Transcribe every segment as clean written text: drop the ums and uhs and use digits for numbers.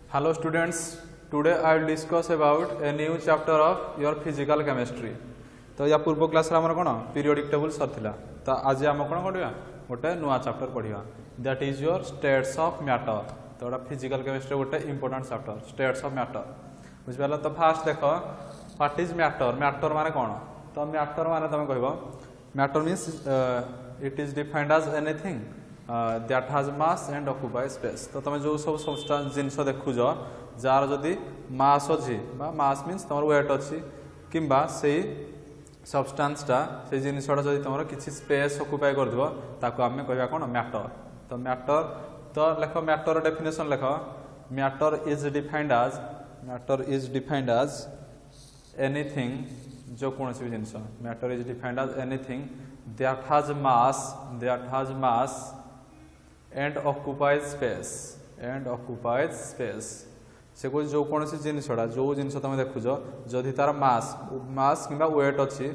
Hello students, today I will discuss about a new chapter of your physical chemistry. तो या पूर्व class रे हमर कोन पीरियोडिक टेबल सरथिला तो आज हम कोन पढिया गोटे नुआ चैप्टर पढिया that is your states of matter. तो एटा फिजिकल केमिस्ट्री गोटे important chapter states of matter बुझ पाला। तो फास्ट देखो व्हाट इज मैटर। मैटर माने कोन? तो मैटर माने तमे कहबो matter means it is defined as anything that has mass and occupy space. तो तुम जो सब सब्सटेंस जिनस देखुज जार जदि मास अच्छी मास मीन्स तुम वेट अच्छी किंबा से सब्सटेंसटा से जिनसटा जदि तुम किसी स्पेस ऑक्युपाई करदिबो ताको आमे कहबा कोन मैटर। तो मैटर तो लेख मैटर डेफिनेशन लेख matter is defined as anything जो कौन सी भी जिनस matter is defined as anything that has mass and occupies space से कोई जो कौन सी जिनसटा जो जिनस तुम देखुज जदि तार मास किंबा वेट अच्छी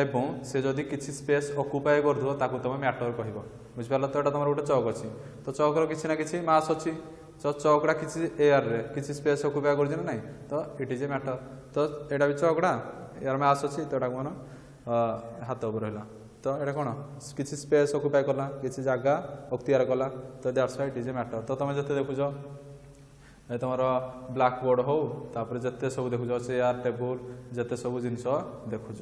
एवं से जदि किसी स्पेस ऑक्युपाई करदो ताको तुम मैटर कहबो बुझ पाला। तो एटा तुम गोटे चौक अच्छी तो चौकर किसी ना किसी मास अच्छी तो चौकड़ा किसी एयर रे किसी स्पेस ऑक्युपाई कर ना नहीं तो इट इज ए मैटर। तो एटा भी चौकड़ा एयर मास अच्छी तो एटा कोन हाथ ऊपर रहला तो एटा कोन किसी स्पेस ऑक्युपाई करला किसी जगह अख्तियार कला तो that's why it is a matter. तो तुम जते देखुज तुम ब्लैक बोर्ड हो तापर जते सब देखुज चेयर टेबुल जते सब जिनस देखुज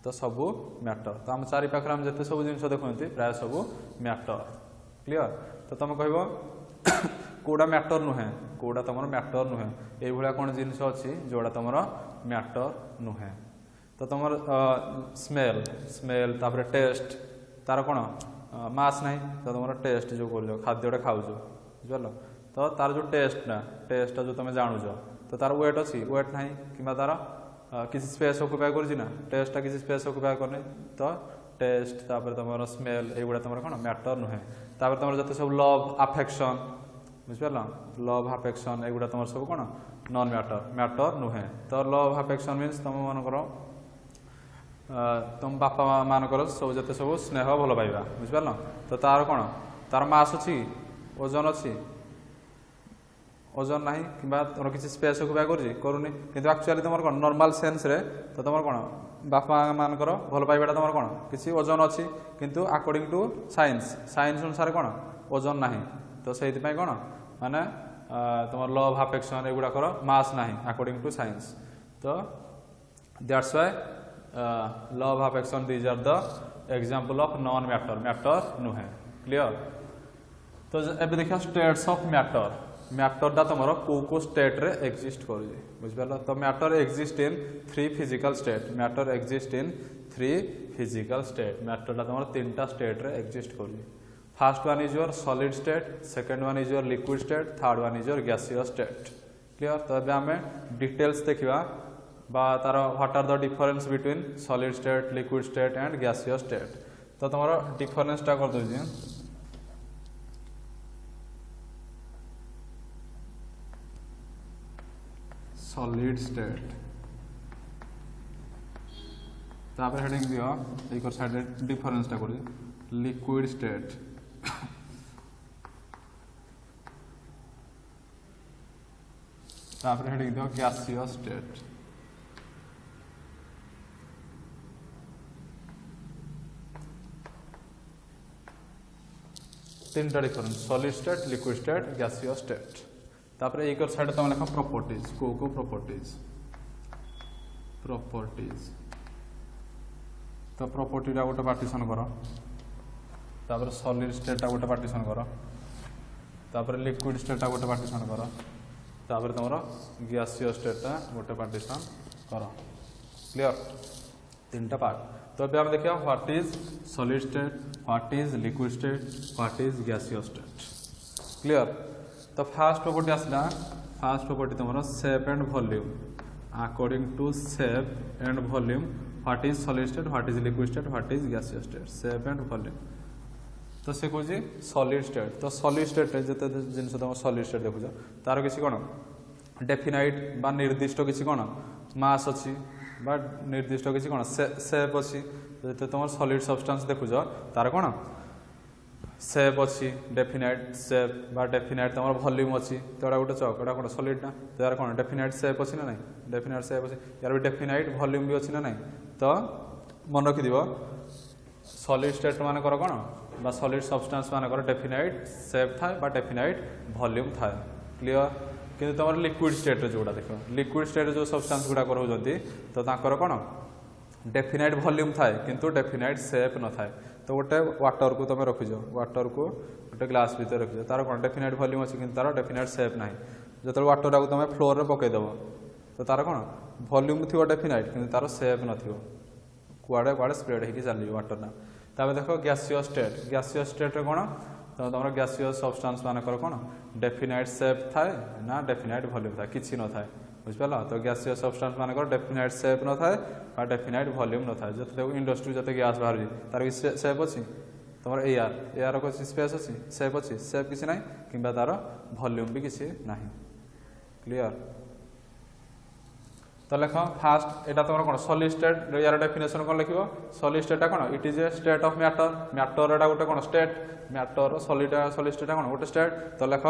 तो सब मैटर। तो आम चारि पाखरे हम जते सब जिनस देखुंती प्राय सब मैटर क्लियर। तो तुम कहबो कोडा मैटर नुहे कोडा तुम मैटर नुहे ये भलिया कोन जिनस अछि जोडा तुम मैटर नुहे। तो तुम स्मेल तापर टेस्ट तार कोन मास नहीं तो तुम टेस्ट जो कर खाद्यटा खाऊ बुझल तो तार जो टेस्टा जो तुम जानूच तो तार वेट अच्छी वेट नहीं कि तार किसी स्पेस ऑक्युपाई कर टेस्टा किसी स्पेस ऑक्युपाई करनी तो टेस्ट तापर तुम स्मेल ये तुम कौन मैटर नुहे। तापर तुम जो सब लव अफेक्शन बुझिपार लव अफेक्शन ये तुम सब कौन नॉन मैटर नुहे। तो लव अफेक्शन मीन्स तुम मानकर तुम बापा मानकर सब जते सब स्नेह भल पाइबा बुझिपार तो तार कौन तार मास अच्छी ओजन अच्छी ओजन नहीं कि तुम किसी स्पेस ऑक्युपाई करूनी किंतु एक्चुअली तुम कौन नॉर्मल सेंस रे तो तुम कौन बापा मानकर भल पाइबाटा तुम कौन किसी ओजन अच्छी किंतु अकॉर्डिंग टू साइंस अनुसार कौन ओजन नहीं तो से कौन माने तुम लव अफेक्शन एगुड़ाकर मास नहीं अकॉर्डिंग टू साइंस। तो that's why love affection these are the example of non matter नुहे क्लियर। तो एबे देखिए स्टेट्स ऑफ मैटरटा तुम को स्टेट रे एग्जिस्ट कर बुझिपार। तो matter exist in three physical state मैटरटा तुम तीन स्टेट रे एग्जिस्ट कर। First one is your solid state second one is your liquid state third one is your gaseous state clear. तो एबे आमे डिटेल्स देखिबा बा तार what are the difference between solid state liquid state and gaseous state. तो तुम डिफरेंसटा कर दउजी सॉलिड स्टेट तापर हेडिंग दियो एक साइड डिफरेंसटा कर लिक्विड स्टेट तापर हेडिंग दियो गैसियस स्टेट। तीन difference solid state liquid state gaseous state. तापर एक साइड तुम लिख प्रॉपर्टीज को प्रॉपर्टीज तो प्रॉपर्टीटा गोटे पार्टीशन कर तापर सॉलिड स्टेटटा गोटे पार्टीशन कर तापर लिक्विड स्टेटटा गोटे पार्टीशन कर तापर तुम गैसियस स्टेटटा गोटे पार्टीशन कर क्लियर तीनटा पार्ट। तो अभी हम देखिए what is solid state what is liquid state what is gaseous state clear. तो फर्स्ट प्रॉपर्टी आसला फर्स्ट प्रॉपर्टी तुम shape and volume according to shape and volume what is solid state what is liquid state what is gaseous state shape and volume. तो से कौन solid state तो solid state जिते जिन तुम solid state देखुच तार किसी कौन डेफिनाइट बा निर्दिष्ट किसी कौन मास अच्छी बा निर्दिष्ट किसी कौन सेप अच्छी जो तुम सॉलिड सब्सटेंस देखुच तार कौन सेप अच्छी डेफिनाइट सेप बा डेफिनाइट तुम वॉल्यूम अच्छी तो गोटे चक एटा कौन सॉलिड ना तो यार कौन डेफिनाइट सेप अच्छी ना ना डेफिनाइट सेप अच्छी यार भी डेफिनाइट वॉल्यूम भी अच्छी ना ना तो मन रखि सॉलिड स्टेट मानकर कौन बा सॉलिड सब्सटेंस मानकर डेफिनाइट सेप थाए बा डेफिनाइट वॉल्यूम थाए क्लियर किंतु तुम लिक्विड स्टेट जोड़ा देख लिक्विड स्टेट जो सब्सटेंस गुड़ाक रोचे तो ताकर कौन डेफिनाइट वॉल्यूम थाए किंतु डेफिनाइट सेप न थाए तो गोटे वाटर को तुम रखीज वाटर को गोटे ग्लास भीतर रखीज तार कौन डेफिनाइट वॉल्यूम अच्छी कि तार डेफिनाइट सेप ना जो वाटर को तुम फ्लोर में पकईदेव तो तार कौन वॉल्यूम थी डेफिनाइट कि तार सेप न कुआड़े कुआड़े स्प्रेड होगी चलिए वाटर ना ताप देख गैसियस स्टेट कौन तो तुम गैसियस सब्सटेंस मानकर कौन डेफिनाइट सेप थाए ना डेफिनाइट वॉल्यूम थाए किसी न थाए बुझिपाल तो गैसियस सब्सटेंस मानकर डेफिनाइट सेप न थाए बा डेफिनाइट वॉल्यूम न थाए जो इंडस्ट्री जो गैस बाहर तार भी सेप अच्छी तुम एआर को स्पेस अच्छी सेप किसी ना कि तार वॉल्यूम भी किसी ना क्लियर तो लिख फास्ट यहाँ तुम कौन सॉलिड स्टेट यार डेफिनेशन कौन लिख सॉलिड स्टेट कौन it is a state of matter एटा गोटे कौन स्टेट मैटर सॉलिड स्टेट कौन गोटे स्टेट तो लिख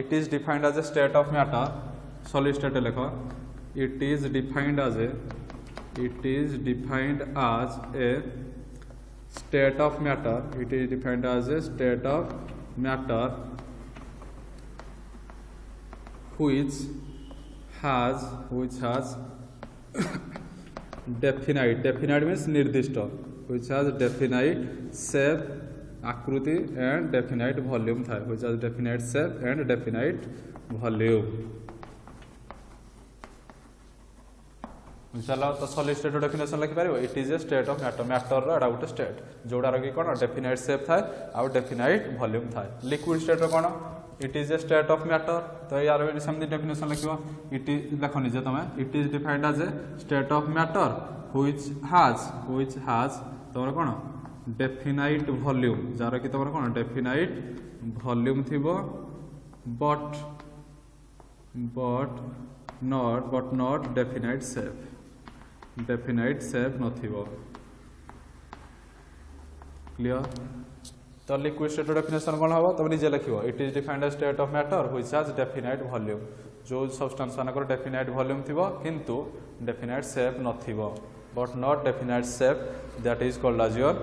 it is defined as a state of matter solid state लिख it is defined as a state of matter it is defined as a state of matter which has definite means निर्दिष्ट which has definite shape आकृति and definite volume था which has definite shape and definite volume चलो तो solid state definition लिखि पारिबो it is a state of matter रो एटा गोटे स्टेट जोड़ा रो कि कोन डेफिनाइट शेप थाए आ डेफिनाइट वॉल्यूम थाए लिक्विड स्टेट रो कोन it is a state of matter तो यार भी सेमती डेफिनेशन लिखिबो इट इज लिखनि जे तमे it is defined as a state of matter which has तमर कोन डेफिनाइट वॉल्यूम जार कि तमर कोन डेफिनाइट वॉल्यूम थिबो बट नॉट डेफिनाइट शेप नथिबो क्लियर तो लिक्विड स्टेट डेफिनेशन कौन हम तुम निजे लिख it is defined as state of matter which has definite volume जो सब्सटेंस मानकर डेफिनाइट वॉल्यूम थिबो किंतु डेफिनाइट शेप नथिबो but not definite shape that is called as your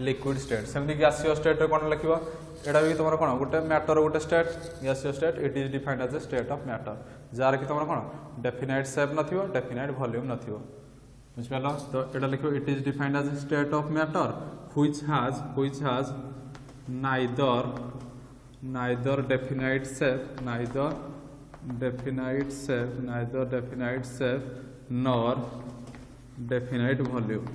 liquid state सेमती गैसियस स्टेट कौन लिख एटा भी तुम कौन गोटे मैटर गोटे state gaseous state it is defined as a state of matter जार कि तुम कौन डेफिनाइट शेप नथिबो डेफिनाइट वॉल्यूम नथिबो बुझिपाल तो एटा लिखो it is defined as a state of matter which has neither definite shape nor definite volume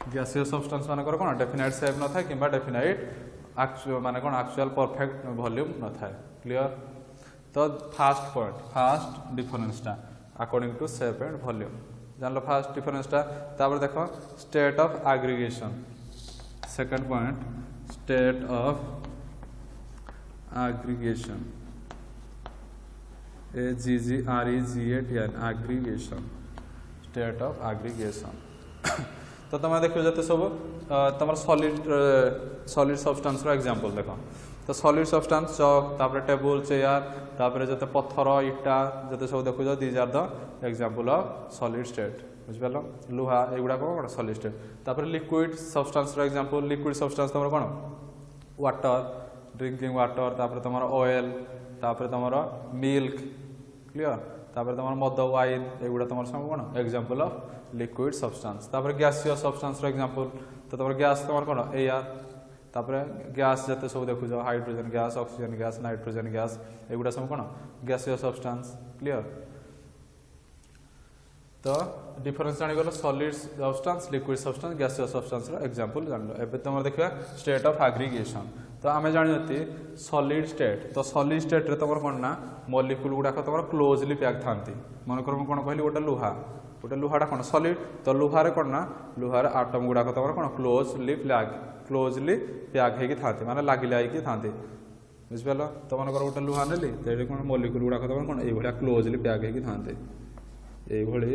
gaseous substance मानकर कौन डेफिनाइट शेप न थाए किंबा डेफिनाइट माने कौन एक्चुअल परफेक्ट वॉल्यूम न थाए क्लियर तो फास्ट डिफरेंसटा according to shape and volume जान लो फास्ट डिफरेंसटा तापर देखो state of aggregation second point state of aggregation AGGREGATN aggregation state of aggregation तो तुम देखो जते सब तुम सॉलिड सब्सटेंस रो एग्जांपल देखो तो सॉलिड सब्सटेंस चॉक तापर टेबल चेयर तापर जते पत्थर इटा जते सब देखो these are the example of solid state बुझिपाल लुहा एगुडा कोन सॉलिड स्टेट तापर लिक्विड सब्सटेंस रो एग्जांपल लिक्विड सब्सटेंस तुम कोन वाटर ड्रिंकिंग वाटर तापर तुम ऑयल तापर तुम मिल्क क्लियर तापर तुम मद वाइन एगुडा तुम सब कोन एग्जांपल ऑफ लिक्विड सब्सटेंस तापर गैसियस सब्सटेंस रो एग्जांपल तो तुम गैस तुम कोन एयर तापर गैस जते सब देखुज hydrogen gas oxygen gas nitrogen gas एगुडा सब कोन गैसियस सब्सटेंस क्लियर तो डिफरेंस जानि गलो solid substance liquid substance gaseous substance रो एग्जांपल जान लो एबे तुम देखिबा स्टेट ऑफ एग्रीगेशन तो आमे जानियति सॉलिड स्टेट तो सॉलिड स्टेट रे तुम कोन ना मॉलिक्यूल गुडा तुम क्लोजली पैक थांती मन कर कोन कहली गोटे लुहाटा कौन सॉलिड तो लुहारे कौन ना लुहारे आटम गुड़ाक तुम कौन क्लोजली पैक होगी था माने लगी लगी था बुझिपाल तुम गोटे लुहा नेली कौन मॉलिक्यूल गुड़ाक तुम कौन ये क्लोजली पैक होगी था এইভাবে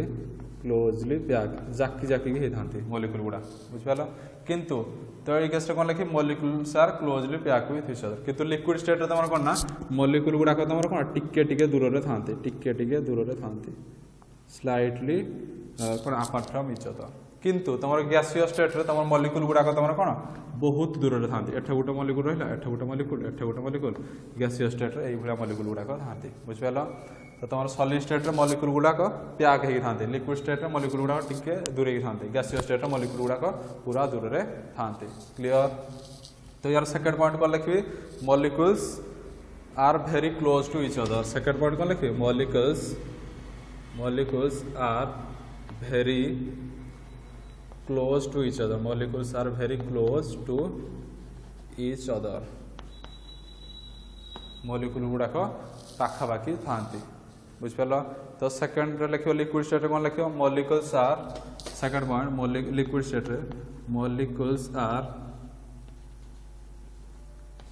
ক্লোজলি প্যাক জাকি জাকি হয়ে মলিকুল গুড়া বুঝিপাল কিন্তু তো এই কেসে কোন লিখি molecules are closely packed with each other কিন্তু লিকুইড স্টেট তোমার কোন না মলিকুল গুড়া তোমার কোন টিকে টিকে দূরে থাকে টিকে টিকে দূরে থাকে স্লাইটলি কোন আপার্ট ফ্রম ইচ আদার কিন্তু তোমার গ্যাসীয় স্টেট রে তোমার মলিকুল গুড়া তোমার কোন বহুত দূরে থাকে এঠে গোটে মলিকুল রহিলা এঠে গোটে মলিকুল গ্যাসীয় স্টেট রে এই ভଳିয়া মলিকুল গুড়া থাকে বুঝিপাল तो तुम सॉलिड स्टेट रे मॉलिक्यूल गुड़ाक पैक होगी था लिक्विड स्टेट रे मॉलिक्यूल गुड़ाक टिके दूरे था गैसीय स्टेट रे मॉलिक्यूल गुड़ाक पूरा दूर रे था क्लियर तो यार सेकंड पॉइंट कौन लिखी molecules are very close to each other second point कौन लिखी molecules are very close to each other molecules are very close to each other molecule गुड़ाक पाखापाखि था बुझिपाल तो सेकंड लिखो लिक्विड स्टेट कौन लिखो molecules are second point liquid state molecules are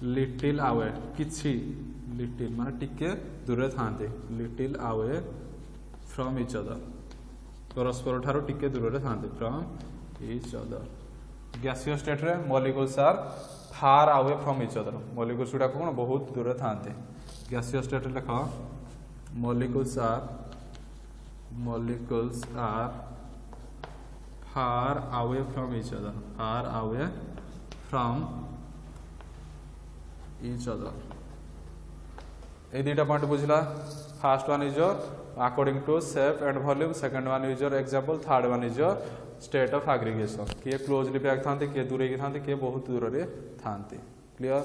little away किछि लिटिल माने टिके दूर थांते little away from each other परस्पर ठारो टिके दूर थांते फ्रॉम इच अदर गैसीय स्टेट रे molecules are far away from each other molecules गुडा कोन बहुत दूर थांते गैसीय स्टेट लिख molecules are far away from each other ये दुटा पॉइंट बुझला first one is your according to shape and volume second one is your example third one is your state of aggregation किए क्लोजली पैक था किए दूर था किए बहुत दूर था क्लियर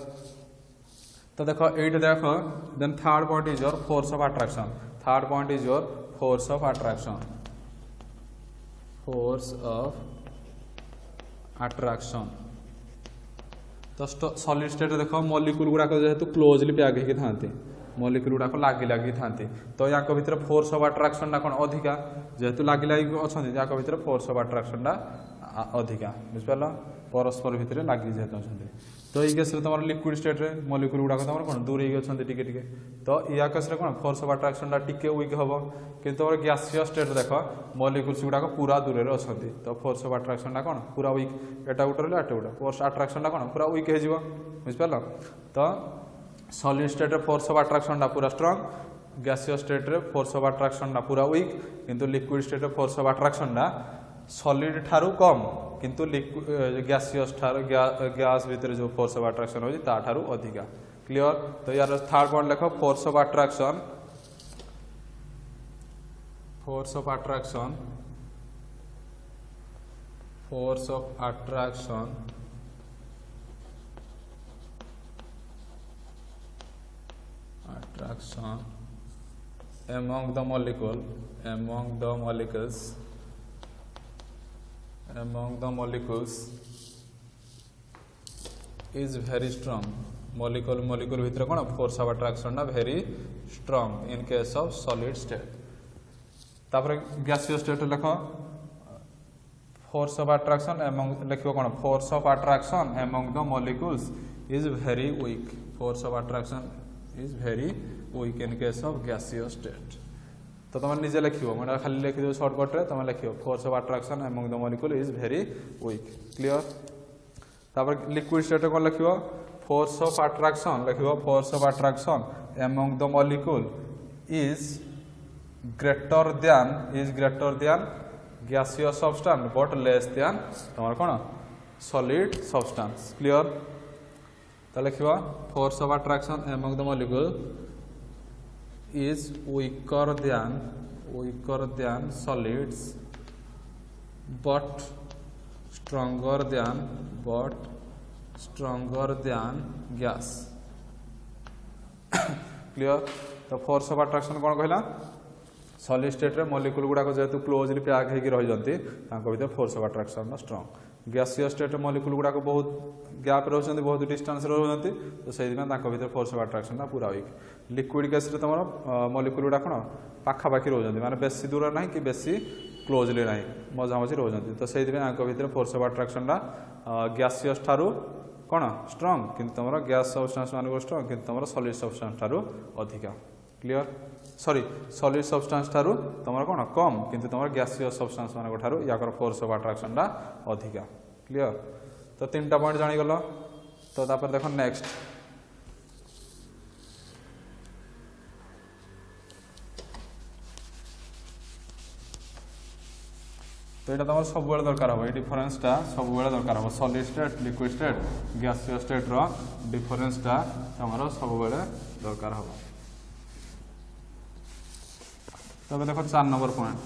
तो देखो एट देखो then third point is your force of attraction third point is your force of attraction तो सॉलिड स्टेट देखो मॉलिक्यूल गुड़ाक जेहेतु क्लोजली पैक होगी था मॉलिक्यूल गुड़ाक लगी लगी था तो या भीतर फोर्स ऑफ अट्रैक्शन कौन अधिका जेहेतु लगी लगी अच्छा या भीतर फोर्स ऑफ अट्रैक्शन अधिका बुझिपाल परस्पर भितर लगी जेहेतु अच्छा तो ये केस तुम लिक्विड स्टेट रे मॉलिक्यूल गुड़ाक तुम कौन दूर टिके टिके तो या केस कौन फोर्स ऑफ अट्रैक्शन टिके वीक हम कि तुम गैसीय स्टेट देख मॉलिक्यूल्स गुड़ाक पूरा दूर अच्छा तो फोर्स ऑफ अट्रैक्शन कौन पूरा वीक एटा गोटे रहा एटा गोटे फोर्स अट्रैक्शन कौन पूरा वीक हो बुझिपाल तो सॉलिड स्टेट रे फोर्स ऑफ अट्रैक्शन पूरा स्ट्रांग गैसीय स्टेट रे फोर्स ऑफ अट्रैक्शन पूरा वीक किंतु लिक्विड स्टेट रे फोर्स ऑफ अट्रैक्शन सॉलिड ठारू कम किंतु गैसीय गैस भितर जो फोर्स ऑफ अट्रैक्शन होची ता ठारू अधिका क्लियर तो यार थर्ड पॉइंट लिखो force of attraction among the molecules is very strong molecule भितर कौन force of attraction very strong in case of solid state तापर गैसीय स्टेट लिख फोर्स ऑफ अट्रैक्शन एमंग लिखो कौन force of attraction among the molecules is very weak force of attraction is very weak in case of गैसीय state तो तुम निजे लिख मैं खाली लिखि दो शॉर्टकट रे तुम लिख force of attraction among the molecule is very weak clear तापर लिक्विड स्टेट कौन लिख फोर्स ऑफ अट्रैक्शन लिख force of attraction among the molecule is greater than गैसीय सब्सटेंस बट लेस दैन तुम कौन सॉलिड सब्सटेंस क्लियर तो लिख force of attraction among the molecule is weaker than solids but stronger than gas clear तो force of attraction कौन कहला solid state रे molecule गुड़ाक जेहेतु क्लोजली पैक होगी रही भीतर फोर्स ऑफ अट्रैक्शन स्ट्रांग गैसीय स्टेट मॉलिक्यूल गुड़ाक बहुत गैप रोचंती बहुत डिस्टेंस रोचंती तो से भीतर फोर्स ऑफ अट्रैक्शन पूरा वीक लिक्विड गैस रे तुम मॉलिक्यूल गुड़ा कौन पाखापाखि रोचंती माने बेसी दूर ना कि बेसी क्लोजली ना मझामझी रोचंती तो से भीतर फोर्स ऑफ अट्रैक्शन गैसीय ठारू कौन स्ट्रांग किंतु तुम गैस सब्सटेंस मान स्ट्रांग किंतु तुम सॉलिड सब्सटेंस ठारू अधिका क्लियर सॉरी सॉलिड सब्सटेंस ठारू तुम कौन कम किंतु तुम गैसियस सब्सटेंस मान ठारू याकर फोर्स ऑफ अट्रैक्शन टा अधिका क्लियर तो 3टा पॉइंट जानीगल तो तापर देख नेक्स्ट तो यहाँ तुम सब दरकार हम ये डिफरेन्सटा सब दरकार हम solid state liquid state gaseous state रो डिफरेन्सटा तुम सब दरकार हम तो देखो 4 नंबर पॉइंट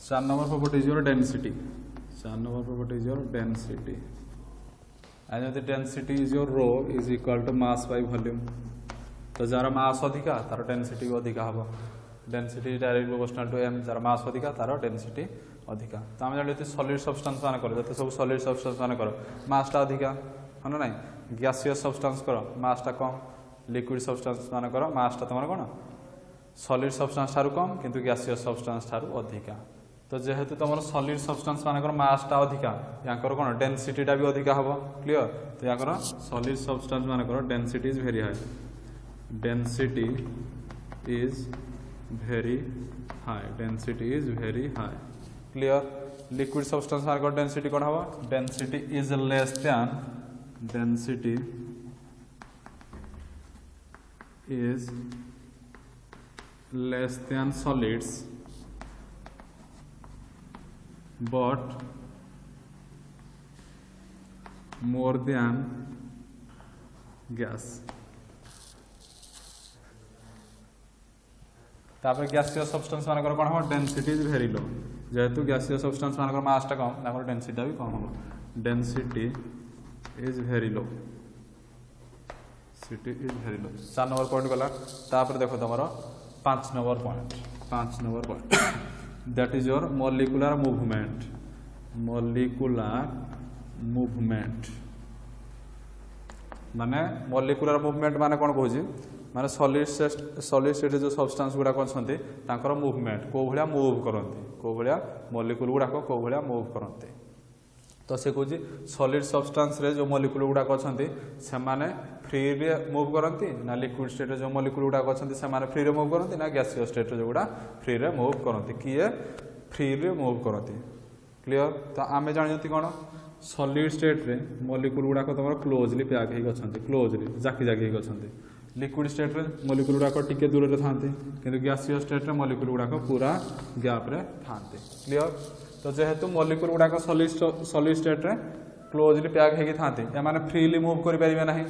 चार number property is your density 4 number property is your density and जब density is your rho is equal to mass by volume तो जार मास अधिका तार डेंसिटी अधिका हम density direct proportional to M जार मास अधिका तार डेंसिटी अधिका तो आम जानते सॉलिड सब्सटेंस मान कर जो सब सॉलिड सब्सटेंस मान कर मासटा अधिका है ना नहीं गैसियस सब्सटेंस कर मासटा कम लिक्विड सब्सटेंस मान कर मासटा तुम कौन सॉलिड सब्सटेंस ठारू कम किंतु गैसियस सब्सटेंस ठारू अधिका तो जेहेतु तुम सॉलिड सब्सटेंस मानकर मासटा अधिका याकर कौन डेंसिटीटा भी अधिका हम क्लियर तो याकर सॉलिड सब्सटेंस मानकर density is very high density is very high density is very high clear liquid substance मानकर डेंसिटी कौन हम density is less than density is less than solids but more than gas तापर gaseous substance मानकर कौन हम density is very low जेहेतु gaseous substance मानकर मासटा कम तापर डेंसिटी भी कम हम density is very low city is very low 4 number point गला तापर देखो तुम 5 number point that is your molecular movement माने molecular movement माने कौन कहूँ माने सॉलिड स्टेट जो सब्सटेंस गुड़ाक अच्छे तांकर मूवमेंट को भाया मूव करती को भाया मॉलिक्यूल गुड़ाक को भाया मूव करती तो से कहूँ सॉलिड सब्सटेंस रे जो मॉलिक्यूल गुड़ाक अच्छे से फ्री रे मूव करती ना लिक्विड स्टेट जो मॉलिक्यूल गुड़ाक अच्छे से फ्री रे मूव करती ना गैसियस स्टेट जो गुड़ा फ्री रे मूव करती किए फ्री रे मूव करती क्लियर तो आम जानते कौन सॉलिड स्टेट रे मॉलिक्यूल गुड़ाक तुम क्लोजली पैक होती क्लोजली जाकी अच्छा लिक्विड स्टेट रे मॉलिक्यूल गुड़ाक टिके दूर रे थांती किंतु गैसियस स्टेट रे मॉलिक्यूल गुड़ाक पूरा गैप रे थांती क्लियर तो जेहेतु मॉलिक्यूल गुड़ाक सॉलिड स्टेट रे क्लोजली पैक होगी थांती एमाने फ्रीली मूव करि परिबे नाही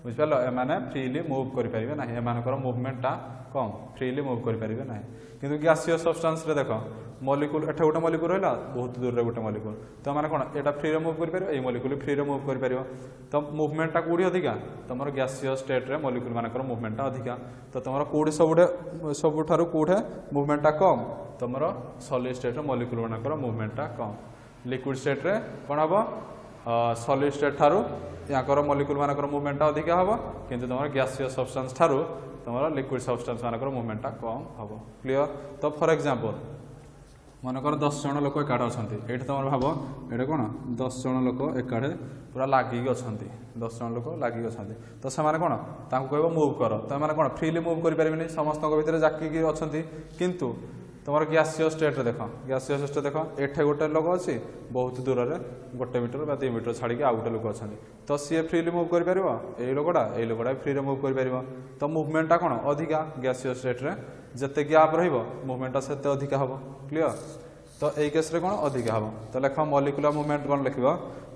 बुझिपाल एमाने फ्रीली मूव करि परिबे नाही एमानकर मूवमेंटटा कम फ्रीली मूव करि परिबे नाही किंतु गैसियस सब्सटेंस रे देखो मॉलिक्यूल एठे गोटे मॉलिक्यूल रहला बहुत दूर रे गोटे मॉलिक्यूल तो माने कोन एटा फ्री रे मूव करि परिबो ए मॉलिक्यूल फ्री रे मूव करि परिबो तो मूवमेंटटा कोडी अधिका तमरो गैसियस स्टेट रे मॉलिक्यूल मानकर मूवमेंटटा अधिका तो तमरो कोडी सबुठारु कोठे मूवमेंटटा कम तमरो सॉलिड स्टेट रे मॉलिक्यूल मानकर मूवमेंटटा कम लिक्विड स्टेट रे कोन हबो सॉलिड स्टेट ठारू याकर मॉलिक्यूल मानकर मूवमेंटटा अधिका हबो किंतु तमरो गैसियस सब्सटेंस ठारू तमरो लिक्विड सब्सटेंस मानकर मूवमेंटटा कम हबो क्लियर तो फॉर एग्जांपल मनकर 10 जन लोक एकाठे अच्छा ये तुम भाव ये कौन 10 जन लोक एकाठे पूरा लगिक अच्छा 10 जन लोक लगिक अच्छा तो से कौन कह मुव कर तो कौन फ्रीली मुव करें समस्त भितर जाकिक अच्छा किंतु तुम गैसियस स्टेट देख गैसियस स्टेट देख एठे गोटे लोक अच्छी बहुत दूर में 1 मीटर 2 मीटर छाड़ी आउ गोटे लोक अच्छा तो सी फ्रीली मुव कर लोकटा भी फ्री मुव कर तो मुवमेंटा कौन अधिका गैसियस स्टेट रे जिते गैप रूवमेंटा से अधिका हम क्लियर तो यही केस रे कौन अधिका हम तो लिख मॉलिक्यूलर मूवमेंट कौन लिख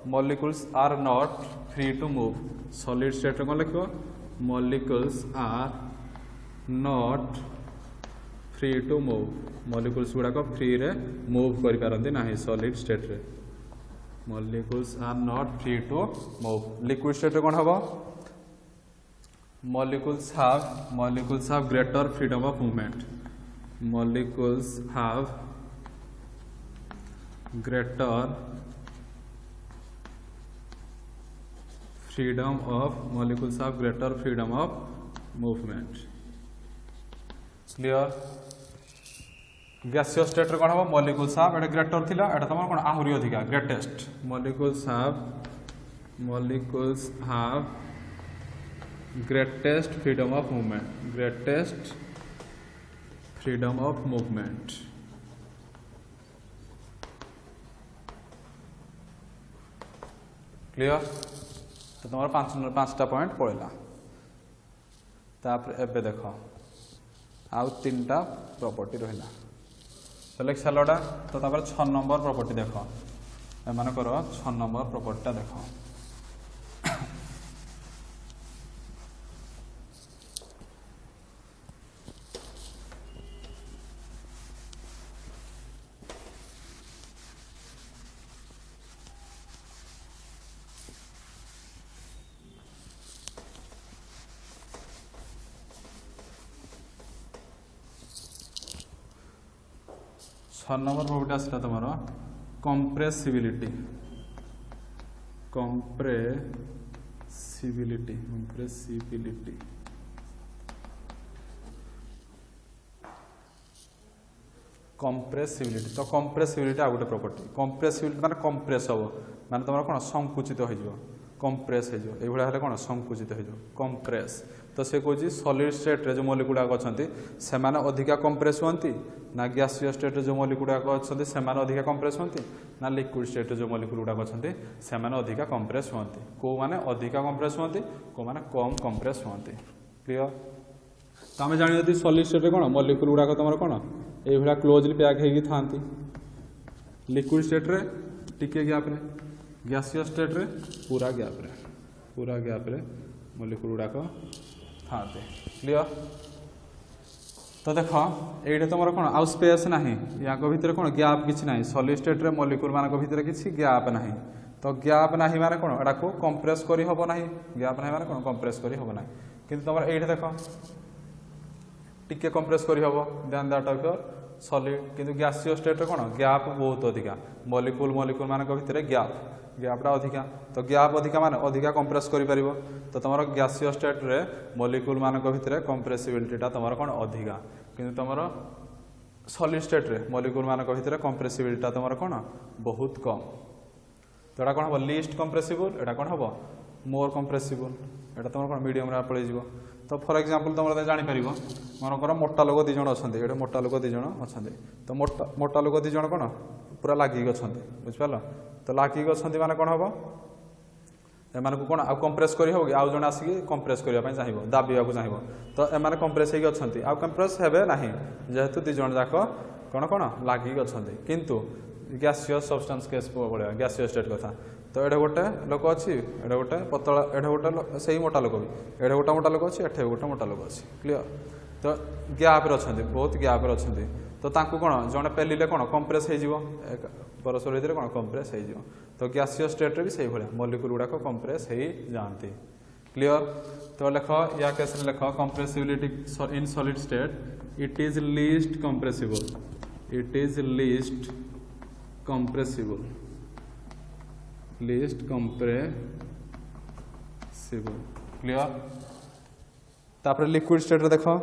molecules are not free to move solid state रे कौन लिख molecules are not free to move molecules गुड़ाक फ्री रे मूव करि पारंती नाही सॉलिड स्टेट रे molecules are not free to move liquid state रे कौन हम molecules have greater freedom of movement molecules have greater freedom of molecules have greater freedom of movement. Clear? gaseous state रे कोन हो molecules have Etah greater थिला एटा तमर कोन आहुरी अधिका greatest molecules have greatest freedom of movement. Clear? तो तुम्हारा पांचटा point पड़ेगा तापर एबे देखो आउ तीनटा प्रॉपर्टी रहिला तो लेख सालटा तो तापर 6 नंबर प्रॉपर्टी देखो ए माने करो 6 नंबर प्रॉपर्टीटा देखो नंबर प्रॉपर्टी आसला तुम कंप्रेसिबिलिटी तो कंप्रेसिबिलिटी आ गोटे प्रॉपर्टी कंप्रेसिबिलिटी माने कंप्रेस हो माने तुम कौन संकुचित हो कंप्रेस हो कौन संकुचित हो कंप्रेस तो से कौन सॉलिड स्टेट रे जो मॉलिक्यूल गुड़ाक अच्छा से अधिका कंप्रेस होती ना गैसियस स्टेट रे जो मॉलिक्यूल गुड़ाक अच्छा से अधिका कंप्रेस होती ना लिक्विड स्टेट रे जो मॉलिक्यूल गुड़ाक अच्छा से अधिका कंप्रेस होती कौ माने अधिका कंप्रेस होती कौ माने कम कंप्रेस होती क्लियर तो आम जानी सॉलिड स्टेट रे कौन मॉलिक्यूल गुड़ाक तुम कौन ये क्लोजली पैक होगी था लिक्विड स्टेट रे टिके गैप रे गैसियस स्टेट रे पूरा गैप रे मॉलिक्यूल गुड़ाक था क्लियर तो देख ये तुम कौन आउ स्पेस ना या भितर कौन गैप किसी ना सॉलिड स्टेट रे मॉलिक्यूल मान भितर किसी गैप ना तो गैप ना माने कौन एटा को कंप्रेस करी हबो ना गैप ना माने कौन कंप्रेस करी हबो ना किंतु तुम ये देख टिके कंप्रेस करी हबो then that of your solid किंतु गैसियस स्टेट रे कौन गैप बहुत अधिका मॉलिक्यूल मान भितर गैपटा अधिका तो गैप अधिका माने अधिका कंप्रेस करि परिबो तो तुम गैसियस स्टेट रे मॉलिक्यूल मान भितर कंप्रेसिबिलिटीटा तुम कौन अधिका किंतु तुम सॉलिड स्टेट रे मॉलिक्यूल मान भितर कंप्रेसिबिलिटीटा तुम कौन बहुत कम तो एटा कौन हम लीस्ट कंप्रेसिबल एटा कौन हम मोर कंप्रेसिबल एटा तुम कौन मीडियम रे पड़े जीवो तो फॉर एग्जांपल तुम जानि परिबो मनकर मोटा लोक 2 जण अछंती एटा मोटा लोक 2 जण अछंती तो मोटा लोक 2 जण कौन पूरा लागी अछंती बुझ पालो तो लागी अछंती माने कौन हम एमान को कौन आ कंप्रेस करी हो आउ जण आसी कंप्रेस करिया पय चाहिबो दाबिया को चाहिबो तो एमान कंप्रेस हेगी अछंती आ कंप्रेस हेबे नाही जेहेतु 2 जण जाक कौन कौन लागी अछंती किंतु गैसियस सब्सटेंस केस पड़े गैसियस स्टेट कथा तो एडे गोटे लोक अच्छी एडे गोटे पतला एडे गोटे से मोटा लोक भी एडे गोटे मोटा लोक अच्छी एठे गोटे मोटा लोक अच्छी क्लियर तो गैप रे अछंती बहुत गैप रे अछंती तो तांकु कोन जणे पेलिले कोन कंप्रेस हे जीवो परस्पर भीतर कोन कंप्रेस हे जीवो तो गैसियस स्टेट रे भी सही भलिया मॉलिक्यूल गुडा को कंप्रेस हे जानती क्लियर तो लेख या केस रे लेख compressibility in solid state it is least compressible clear तापर लिक्विड स्टेट रे देखो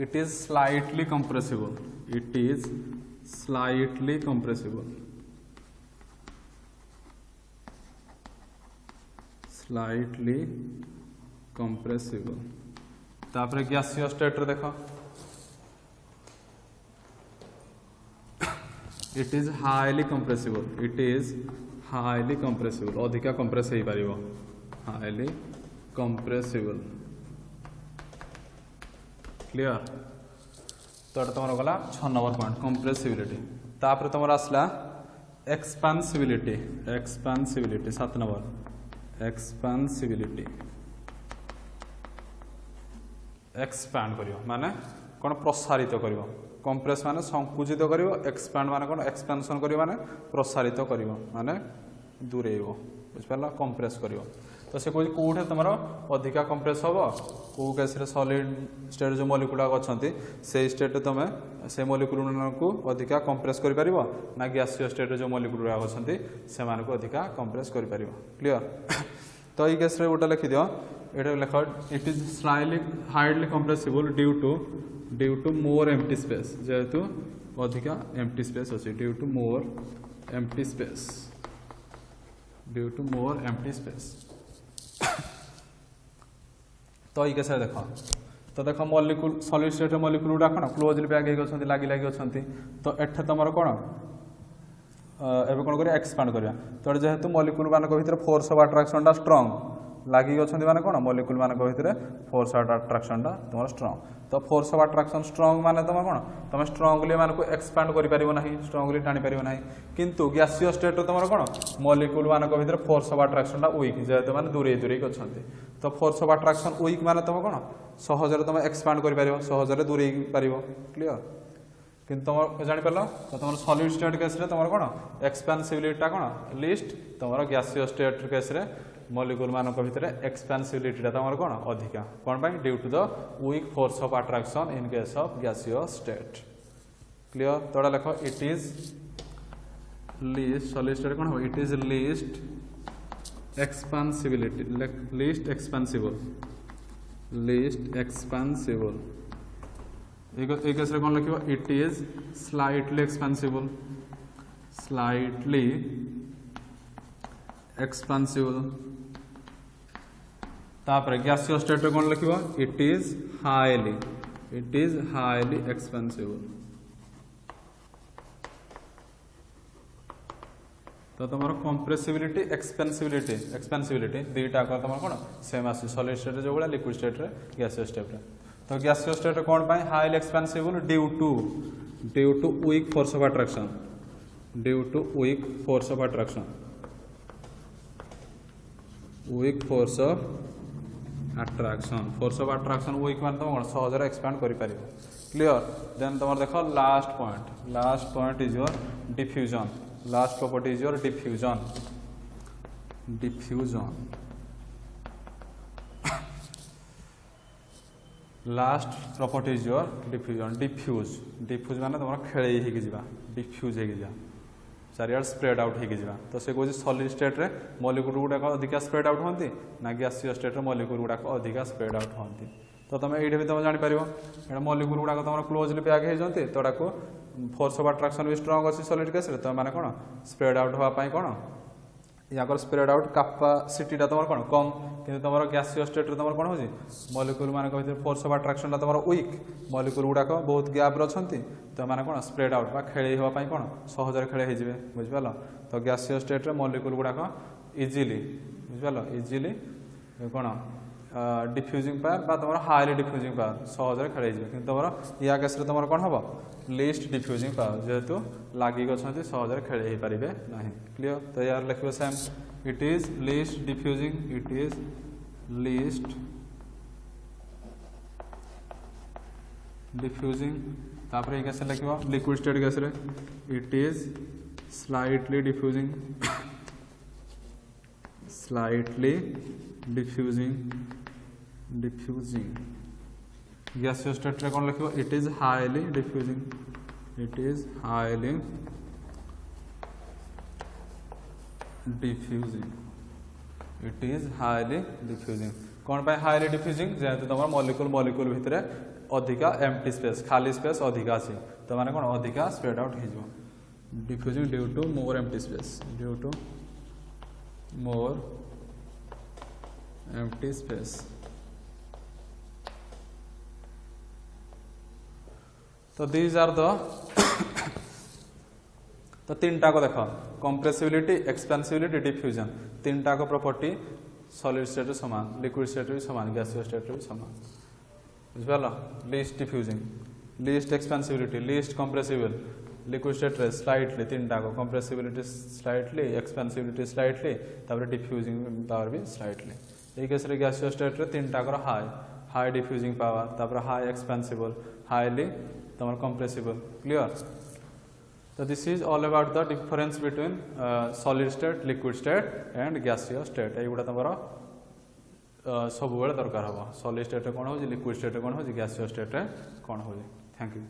it is slightly compressible तापर गैसियस स्टेट रे देखो it is highly compressible अधिका कंप्रेस हो पारिबो highly compressible क्लियर तो ये तुम गला 6 नंबर पॉइंट कंप्रेसिबिलिटी तापर तुम आसला एक्सपांसिबिलिटी 7 नंबर एक्सपांसिबिलिटी एक्सपैंड करियो माने कोन प्रसारित करियो कंप्रेस माने संकुचित करियो एक्सपैंड माने कोन एक्सपेंशन करियो माने प्रसारित करियो माने दूरेब बुझिपार कंप्रेस कर तो से कौन कौटे तुम अधिका कंप्रेस हम कौ केस सॉलिड स्टेट जो मॉलिक्यूल अच्छा से स्टेट तुम से मॉलिक्यूल को अधिका कंप्रेस कर ना गैसीय स्टेट जो मॉलिक्यूल अच्छा से अधिका कंप्रेस कर क्लियर तो ये केस गोटे लिखिद ये लिख it is slightly highly compressible due to more empty space जेहेतु अधिका एम्प्टी स्पेस अच्छी due to more empty space due to more empty space तो ये कैसे देख तो देख मॉलिक्यूल सॉलिड स्टेट मॉलिक्यूल गुड़ा कौन क्लोजली पैक होती लगी तो एठे तुम कौन एवं कौन कर एक्सपांड करा तो जेहेतु मॉलिक्यूल मान भर फोर्स ऑफ अट्रैक्शन टा स्ट्रंग लगी माने कौन मॉलिक्यूल मान भर फोर्स ऑफ अट्रैक्शन टा तुम स्ट्रंग तो फोर्स ऑफ अट्रैक्शन स्ट्रंग माने तुम कौन तुम स्ट्रंगली मान को एक्सपांड कर स्ट्रंगली टाणी पार ना किंतु गैसीय स्टेट तुम कौन मॉलिक्यूल मान भर फोर्स ऑफ अट्रैक्शन टा वीक जेहेतु मैंने दूरे दूरे अच्छा तो फोर्स ऑफ अट्रैक्शन वीक माने तुम कौन सहजरे तुम एक्सपांड कर सहजरे दूरे पार क्लियर किंतु तुम जापर तो तुम सॉलिड स्टेट केस तुम कौन एक्सपेंसिबिलिटी कौन लिस्ट तुम गैसीय स्टेट केस मॉलिक्यूल मान भर एक्सपेंसिबिलिटी तुम कौन अधिका कौन due to the weak force of attraction in case of गैसीय स्टेट क्लियर तो लिख it is least solid state कौन it is least expansibility least expansible एक केस कौन लिख इट इज स्लाइटली एक्सपेंसिबल तापर गैसीय स्टेट कौन लिख इट इज हाईली एक्सपेंसिबल तो तुम कंप्रेसिबिलिटी एक्सपेंसिबिलिटी दुईटा तुम कौन सेम आस सॉलिड स्टेट जो भाई लिक्विड स्टेट गैसीय स्टेट तो गैसीय स्टेट कौन highly expansible due to weak force of attraction force of attraction weak मान तुम सहजरे एक्सपैंड कर क्लियर देन तुम देख last point is your diffusion last property is your diffusion last property is your diffuse माने तुम खेल डिफ्यूज हो चारियाड स्प्रेड आउट हो तो से कौन सॉलिड स्टेट रे मॉलिक्यूल गुड़ाक अधिका स्प्रेड आउट होती ना गैसीय स्टेट रे मॉलिक्यूल गुड़ाक अधिका स्प्रेड आउट होती तो तुम ये भी तुम जापर ये मॉलिक्यूल गुड़ाक तुम क्लोजली पैक होती तो फोर्स ऑफ अट्रैक्शन भी स्ट्रंग अच्छी सॉलिड केस तुम मैंने कौन स्प्रेड आउट हाँपाई कौन या स्प्रेड आउट कैपेसिटीटा तुम कौन कम कि तुम गैसीय स्टेट रे तुम कौन हो मॉलिक्यूल मान फोर्स ऑफ अट्रैक्शन तुम वीक मॉलिक्यूल गुड़ाक बहुत गैप अच्छा तो मैंने कौन स्प्रेड आउट खेल हाँपाई कौन सहजरे खेल हो बुझिपाल तो गैसीय स्टेट रे मॉलिक्यूल गुड़ाक इजिली बुझिपाल इजिली कौन डिफ्यूजिंग पावर तुम हाईली डिफ्यूजिंग पावर सहजरे खेल कि तुम या केस तुम कौन हम लिस्ट डिफ्यूजिंग पावर जेहेतु लगिक अच्छा सहजरे खेल हो पारे ना क्लियर तो यार लिख same it is least diffusing it is least diffusing तापर ये कैसे लिख liquid state case it is slightly diffusing गैसीय स्टेट रे कौन लिख इट इज हाईली डिफ्यूजिंग कौन हाईली डिफ्यूजिंग जेहेतु तुम मॉलिक्यूल भितर अधिका एम्प्टी स्पेस खाली स्पेस अधिका अच्छी तो माने कौन अधिका स्प्रेड आउट हो diffusing due to more empty space तो दीज आर द तो तीन टाक देख कंप्रेसिबिलिटी एक्सपेंसिबिलिटी डिफ्यूजन तीन टाक प्रॉपर्टी सॉलिड स्टेट सामान लिक्विड स्टेट भी सामान गैसीय स्टेट भी सामान बुझिपाल least diffusing least expansibility least compressible liquid state रे स्लाइटली तीन टाक कंप्रेसिबिलिटी स्लाइटली एक्सपेंसिबिलिटी स्लाइटली तापर डिफ्यूजिंग पावर भी स्लाइटली ये केस रे गैसीय स्टेट रे तीन टाकर हाई डिफ्यूजिंग पावर तापर हाई एक्सपेंसिबल हाईली तुम कंप्रेसिबल क्लियर तो this is all about the difference between solid state liquid state and गैसीय स्टेट एगुड़ा तुम सब दरकार हम सॉलिड स्टेट कौन हो लिक्विड स्टेट कौन हो गैसीय स्टेट कौन हो। Thank you.